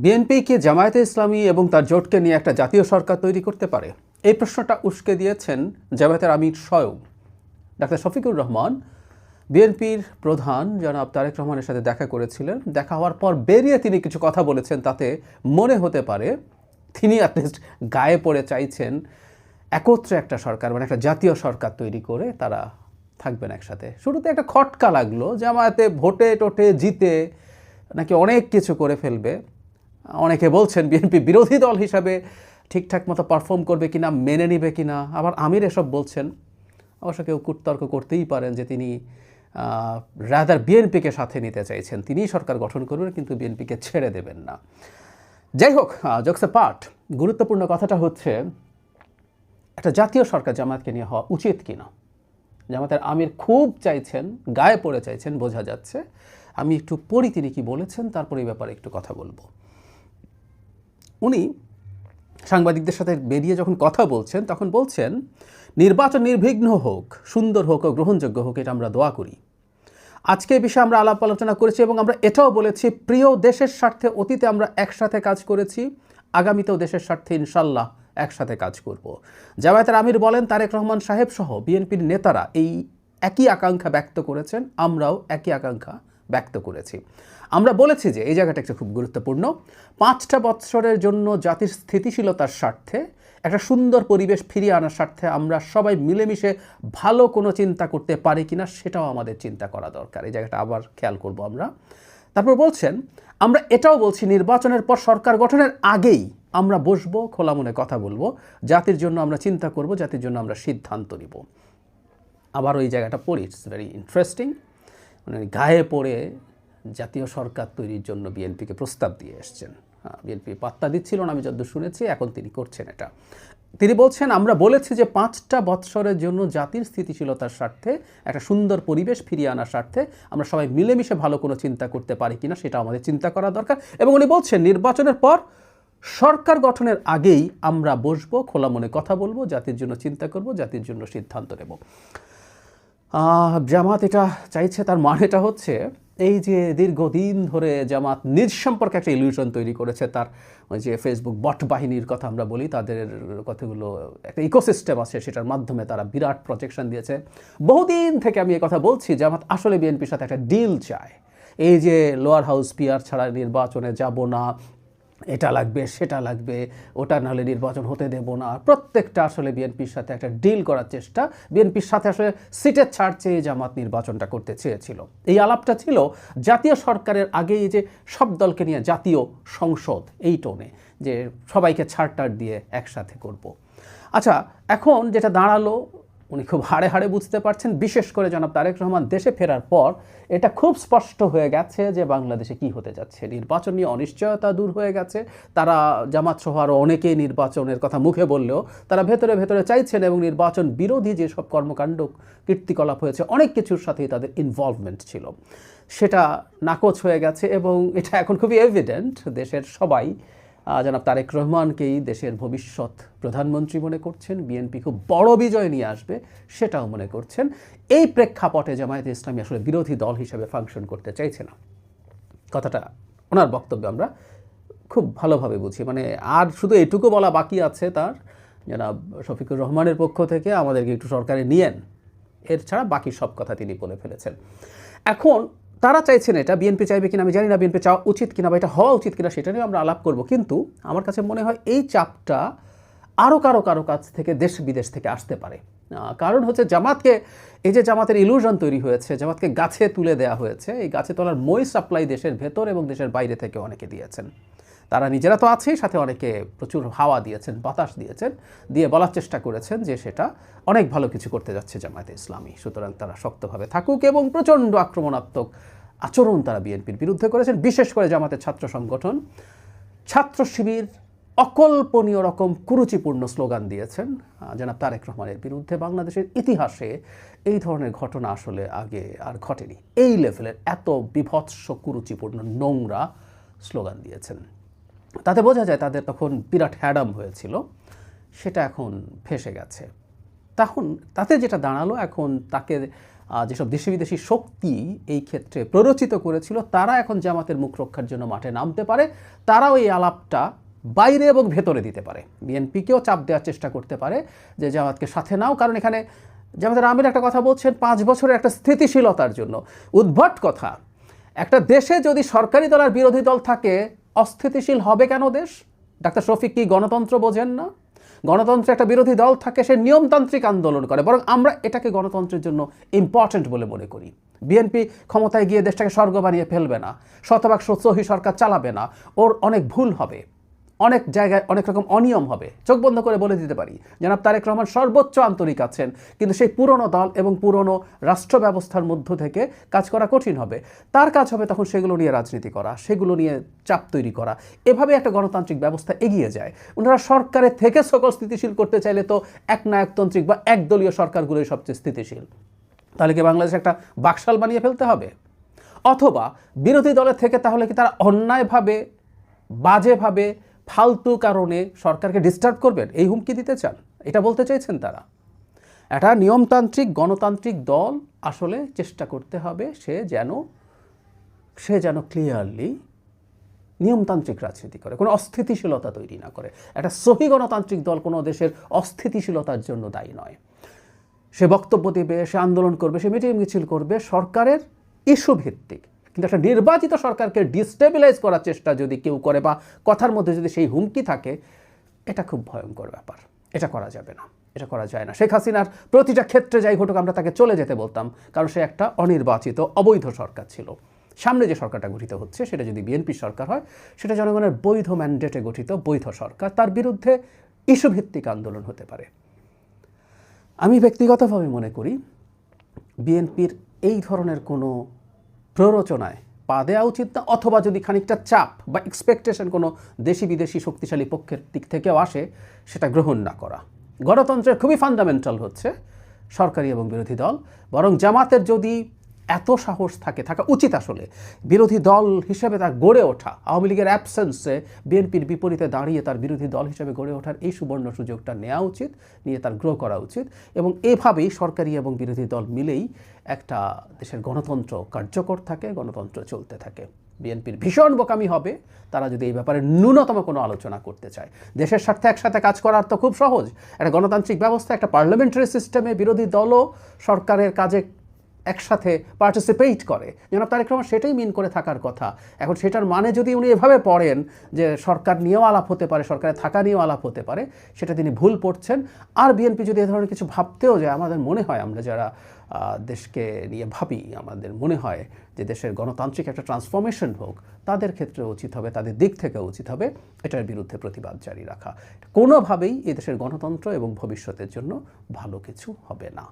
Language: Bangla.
বিএনপি কি জামায়াতে ইসলামী এবং তার জোটকে নিয়ে একটা জাতীয় সরকার তৈরি করতে পারে? এই প্রশ্নটা উস্কে দিয়েছেন জামায়াতের আমির স্বয়ং ডাক্তার শফিকুর রহমান। বিএনপির প্রধান জনাব তারেক রহমানের সাথে দেখা করেছিলেন। দেখা হওয়ার পর বেরিয়ে তিনি কিছু কথা বলেছেন, তাতে মনে হতে পারে তিনি অ্যাটলিস্ট গায়ে পড়ে চাইছেন একত্রে একটা সরকার, মানে একটা জাতীয় সরকার তৈরি করে তারা থাকবেন একসাথে। শুরুতে একটা খটকা লাগলো, জামায়াতে ভোটে টোটে জিতে নাকি অনেক কিছু করে ফেলবে। অনেকে বলছেন বিএনপি বিরোধী দল হিসাবে ঠিকঠাক মতো পারফর্ম করবে কিনা, মেনে নিবে কিনা। আবার আমির এসব বলছেন। অবশ্য কেউ কুটতর্ক করতেই পারেন যে তিনি রাদার বিএনপিকে সাথে নিতে চাইছেন, তিনিই সরকার গঠন করবেন কিন্তু বিএনপিকে ছেড়ে দেবেন না। যাই হোক, জোকস এ পার্ট, গুরুত্বপূর্ণ কথাটা হচ্ছে একটা জাতীয় সরকার জামায়াতকে নিয়ে হওয়া উচিত কিনা। জামায়াতের আমির খুব চাইছেন, গায়ে পড়ে চাইছেন, বোঝা যাচ্ছে। আমি একটু পড়ি তিনি কি বলেছেন, তারপর এই ব্যাপারে একটু কথা বলবো। উনি সাংবাদিকদের সাথে বেরিয়ে যখন কথা বলছেন তখন বলছেন, নির্বাচন নির্বিঘ্ন হোক, সুন্দর হোক ও গ্রহণযোগ্য হোক, এটা আমরা দোয়া করি। আজকে এই বিষয়ে আমরা আলাপ আলোচনা করেছি এবং আমরা এটাও বলেছি, প্রিয় দেশের স্বার্থে অতীতে আমরা একসাথে কাজ করেছি, আগামীতেও দেশের স্বার্থে ইনশাল্লাহ একসাথে কাজ করব। জামায়াতের আমির বলেন, তারেক রহমান সাহেব সহ বিএনপির নেতারা এই একই আকাঙ্ক্ষা ব্যক্ত করেছেন, আমরাও একই আকাঙ্ক্ষা ব্যক্ত করেছি। আমরা বলেছি যে এই জায়গাটা একটা খুব গুরুত্বপূর্ণ, 5টা বৎসরের জন্য জাতির স্থিতিশীলতার স্বার্থে, একটা সুন্দর পরিবেশ ফিরিয়ে আনার স্বার্থে আমরা সবাই মিলেমিশে ভালো কোনো চিন্তা করতে পারি কিনা সেটাও আমাদের চিন্তা করা দরকার। এই জায়গাটা আবার খেয়াল করব আমরা। তারপর বলছেন, আমরা এটাও বলছি, নির্বাচনের পর সরকার গঠনের আগেই আমরা বসবো, খোলা মনে কথা বলবো, জাতির জন্য আমরা চিন্তা করব, জাতির জন্য আমরা সিদ্ধান্ত নিব। আবার ওই জায়গাটা পড়ি, ইটস ভেরি ইন্টারেস্টিং। মানে গায়ে পড়ে জাতীয় সরকার তৈরির জন্য বিএনপিকে প্রস্তাব দিয়ে এসছেন। বিএনপি পাত্তা দিচ্ছিল না আমি যতদূর শুনেছি, এখন তিনি করছেন এটা। তিনি বলছেন, আমরা বলেছি যে 5টা বৎসরের জন্য জাতির স্থিতিশীলতার স্বার্থে, একটা সুন্দর পরিবেশ ফিরিয়ে আনার স্বার্থে আমরা সবাই মিলেমিশে ভালো কোনো চিন্তা করতে পারি কিনা সেটা আমাদের চিন্তা করা দরকার। এবং উনি বলছেন, নির্বাচনের পর সরকার গঠনের আগেই আমরা বসবো, খোলা মনে কথা বলবো, জাতির জন্য চিন্তা করব, জাতির জন্য সিদ্ধান্ত নেব। জামাত এটা চাইছে, তার মানেটা হচ্ছে এই যে দীর্ঘদিন ধরে জামাত নিজ সম্পর্কে একটা ইলিউশন তৈরি করেছে, তার ওই যে ফেসবুক বট বাহিনীর কথা আমরা বলি, তাদের কথাগুলো একটা ইকোসিস্টেম আছে, সেটার মাধ্যমে তারা বিরাট প্রজেকশন দিয়েছে। বহুদিন থেকে আমি এই কথা বলছি, জামাত আসলে বিএনপির সাথে একটা ডিল চায়। এই যে লোয়ার হাউস পিআর ছাড়া নির্বাচনে যাব না, এটা লাগবে সেটা লাগবে, ওটা নাহলে নির্বাচন হতে দেব না, প্রত্যেকটা আসলে বিএনপির সাথে একটা ডিল করার চেষ্টা। বিএনপির সাথে আসলে সিটের ছাড় চেয়ে জামাত নির্বাচনটা করতে চেয়েছিল। এই আলাপটা ছিল জাতীয় সরকারের আগেই, যে সব দলকে নিয়ে জাতীয় সংসদ, এই টোনে, যে সবাইকে ছাড়টার দিয়ে একসাথে করব। আচ্ছা, এখন যেটা দাঁড়ালো, উনি খুব হাড়ে হাড়ে বুঝতে পারছেন, বিশেষ করে জনাব তারেক রহমান দেশে ফেরার পর এটা খুব স্পষ্ট হয়ে গেছে যে বাংলাদেশে কি হতে যাচ্ছে। নির্বাচন নিয়ে অনিশ্চয়তা দূর হয়ে গেছে। তারা জামাত সহ আরও অনেকেই নির্বাচনের কথা মুখে বললেও তারা ভেতরে ভেতরে চাইছেন, এবং নির্বাচন বিরোধী যেসব কর্মকাণ্ড কীর্তিকলাপ হয়েছে, অনেক কিছুর সাথেই তাদের ইনভলভমেন্ট ছিল, সেটা নাকচ হয়ে গেছে। এবং এটা এখন খুবই এভিডেন্ট, দেশের সবাই জনাব তারেক রহমানকেই দেশের ভবিষ্যৎ প্রধানমন্ত্রী মনে করছেন। বিএনপি খুব বড় বিজয় নিয়ে আসবে সেটাও মনে করছেন। এই প্রেক্ষাপটে জামায়াতে ইসলামী আসলে বিরোধী দল হিসেবে ফাংশন করতে চাইছে না। কথাটা ওনার বক্তব্যে আমরা খুব ভালোভাবে বুঝি। মানে আর শুধু এটুকু বলা বাকি আছে তার, জনাব শফিকুর রহমানের পক্ষ থেকে, আমাদেরকে একটু সরকারে নিয়েন, এর ছাড়া বাকি সব কথা তিনি বলে ফেলেছেন। এখন তারা চাইছেন, এটা বিএনপি চাইবে কিনা আমি জানি না, বিএনপি চাওয়া উচিত কিনা বা এটা হওয়া উচিত কিনা সেটা নিয়ে আমরা আলাপ করব। কিন্তু আমার কাছে মনে হয় এই চাপটা আরও কারো কাছ থেকে, দেশ বিদেশ থেকে আসতে পারে। কারণ হচ্ছে জামাতকে, এই যে জামাতের ইলুশন তৈরি হয়েছে, জামাতকে গাছে তুলে দেওয়া হয়েছে, এই গাছে তোলার মই সাপ্লাই দেশের ভেতর এবং দেশের বাইরে থেকে অনেকে দিয়েছেন। তারা নিজেরা তো আছেই, সাথে অনেকে প্রচুর হাওয়া দিয়েছেন, বাতাস দিয়েছেন, দিয়ে বলার চেষ্টা করেছেন যে সেটা অনেক ভালো কিছু করতে যাচ্ছে জামায়াতে ইসলামী, সুতরাং তারা শক্তভাবে থাকুক। এবং প্রচণ্ড আক্রমণাত্মক আচরণ তারা বিএনপির বিরুদ্ধে করেছেন। বিশেষ করে জামাতের ছাত্র সংগঠন, ছাত্র শিবির অকল্পনীয় রকম কুরুচিপূর্ণ স্লোগান দিয়েছেন জনাব তারেক রহমানের বিরুদ্ধে। বাংলাদেশের ইতিহাসে এই ধরনের ঘটনা আসলে আগে আর ঘটেনি। এই লেভেলের এত বিভৎস, কুরুচিপূর্ণ, নোংরা স্লোগান দিয়েছেন। তাতে বোঝা যায় তাদের তখন বিরাট হ্যাডাম হয়েছিল, সেটা এখন ফেঁসে গেছে। তখন তাতে যেটা দাঁড়ালো, এখন তাকে যেসব দেশি বিদেশি শক্তি এই ক্ষেত্রে প্ররোচিত করেছিল, তারা এখন জামাতের মুখ রক্ষার জন্য মাঠে নামতে পারে। তারাও এই আলাপটা বাইরে এবং ভেতরে দিতে পারে। বিএনপিকেও চাপ দেওয়ার চেষ্টা করতে পারে যে জামাতকে সাথে নাও, কারণ এখানে জামাতের আমির একটা কথা বলছেন 5 বছরের একটা স্থিতিশীলতার জন্য। উদ্ভট কথা। একটা দেশে যদি সরকারি দল আর বিরোধী দল থাকে, অস্থিতিশীল হবে কেন দেশ? ডাক্তার শফিক কি গণতন্ত্র বোঝেন না? গণতন্ত্রে একটা বিরোধী দল থাকে, সে নিয়মতান্ত্রিক আন্দোলন করে, বরং আমরা এটাকে গণতন্ত্রের জন্য ইম্পর্ট্যান্ট বলে মনে করি। বিএনপি ক্ষমতায় গিয়ে দেশটাকে স্বর্গ বানিয়ে ফেলবে না, শতভাগ সহি সরকার চালাবে না, ওর অনেক ভুল হবে, অনেক জায়গায় অনেক রকম অনিয়ম হবে, চোখ বন্ধ করে বলে দিতে পারি। জনাব তারেক রহমান সর্বোচ্চ আন্তরিক আছেন, কিন্তু সেই পুরনো দল এবং পুরনো রাষ্ট্র ব্যবস্থার মধ্য থেকে কাজ করা কঠিন হবে। তার কাজ হবে তখন সেগুলো নিয়ে রাজনীতি করা, সেগুলো নিয়ে চাপ তৈরি করা। এভাবে একটা গণতান্ত্রিক ব্যবস্থা এগিয়ে যায়। ওনারা সরকারের থেকে সকল স্থিতিশীল করতে চাইলে তো একনায়কতান্ত্রিক বা একদলীয় সরকারগুলোই সবচেয়ে স্থিতিশীল। তাহলে কি বাংলাদেশে একটা বাকশাল বানিয়ে ফেলতে হবে? অথবা বিরোধী দলের থেকে তাহলে কি তারা অন্যায়ভাবে, বাজেভাবে, ফালতু কারণে সরকারকে ডিস্টার্ব করবেন, এই হুমকি দিতে চান? এটা বলতে চাইছেন তারা? একটা নিয়মতান্ত্রিক গণতান্ত্রিক দল আসলে চেষ্টা করতে হবে সে যেন ক্লিয়ারলি নিয়মতান্ত্রিক রাজনীতি করে, কোনো অস্থিতিশীলতা তৈরি না করে। একটা সহি গণতান্ত্রিক দল কোনো দেশের অস্থিতিশীলতার জন্য দায়ী নয়। সে বক্তব্য দেবে, সে আন্দোলন করবে, সে মিটিং মিছিল করবে সরকারের ইস্যু ভিত্তিক। কিন্তু একটা নির্বাচিত সরকারকে ডিস্টেবিলাইজ করার চেষ্টা যদি কেউ করে বা কথার মধ্যে যদি সেই হুমকি থাকে, এটা খুব ভয়ঙ্কর ব্যাপার। এটা করা যাবে না, এটা করা যায় না। শেখ হাসিনার প্রতিটা ক্ষেত্রে যাই ঘটুক আমরা তাকে চলে যেতে বলতাম, কারণ সে একটা অনির্বাচিত অবৈধ সরকার ছিল। সামনে যে সরকারটা গঠিত হচ্ছে সেটা যদি বিএনপি সরকার হয়, সেটা জনগণের বৈধ ম্যান্ডেটে গঠিত বৈধ সরকার, তার বিরুদ্ধে ইস্যুভিত্তিক আন্দোলন হতে পারে। আমি ব্যক্তিগতভাবে মনে করি বিএনপির এই ধরনের কোনো প্ররোচনায় পা দেওয়া উচিত না, অথবা যদি খানিকটা চাপ বা এক্সপেকটেশন কোনো দেশি বিদেশি শক্তিশালী পক্ষের দিক থেকেও আসে, সেটা গ্রহণ না করা। গণতন্ত্রের খুবই ফান্ডামেন্টাল হচ্ছে সরকারি এবং বিরোধী দল। বরং জামাতের যদি এত সাহস থাকা উচিত আসলে বিরোধী দল হিসেবে তার গড়ে ওঠা, আওয়ামী লীগের অ্যাবসেন্সে বিএনপির বিপরীতে দাঁড়িয়ে তার বিরোধী দল হিসেবে গড়ে ওঠার এই সুবর্ণ সুযোগটা নেওয়া উচিত, নিয়ে তার গ্রো করা উচিত। এবং এভাবেই সরকারি এবং বিরোধী দল মিলেই একটা দেশের গণতন্ত্র কার্যকর থাকে, গণতন্ত্র চলতে থাকে। বিএনপির ভীষণ বোকামি হবে তারা যদি এই ব্যাপারে ন্যূনতম কোনো আলোচনা করতে চায়। দেশের স্বার্থে একসাথে কাজ করার তো খুব সহজ। একটা গণতান্ত্রিক ব্যবস্থা, একটা পার্লামেন্টারি সিস্টেমে বিরোধী দলও সরকারের কাজে একসাথে পার্টিসিপেট করে। জনাব তারেক রহমান সেটাই মিন করে থাকার কথা। এখন সেটার মানে যদি উনি এভাবে পড়েন যে সরকার নিয়েও আলাপ হতে পারে, সরকারের থাকা নিয়েও আলাপ হতে পারে, সেটা তিনি ভুল পড়ছেন। আর বিএনপি যদি এ ধরনের কিছু ভাবতেও যায়, আমাদের মনে হয়, আমরা যারা দেশকে নিয়ে ভাবি, আমাদের মনে হয় যে দেশের গণতান্ত্রিক একটা ট্রান্সফরমেশন হোক, তাদের ক্ষেত্রে উচিত হবে, তাদের দিক থেকে উচিত হবে এটার বিরুদ্ধে প্রতিবাদ জারি রাখা। কোনোভাবেই এদেশের গণতন্ত্র এবং ভবিষ্যতের জন্য ভালো কিছু হবে না।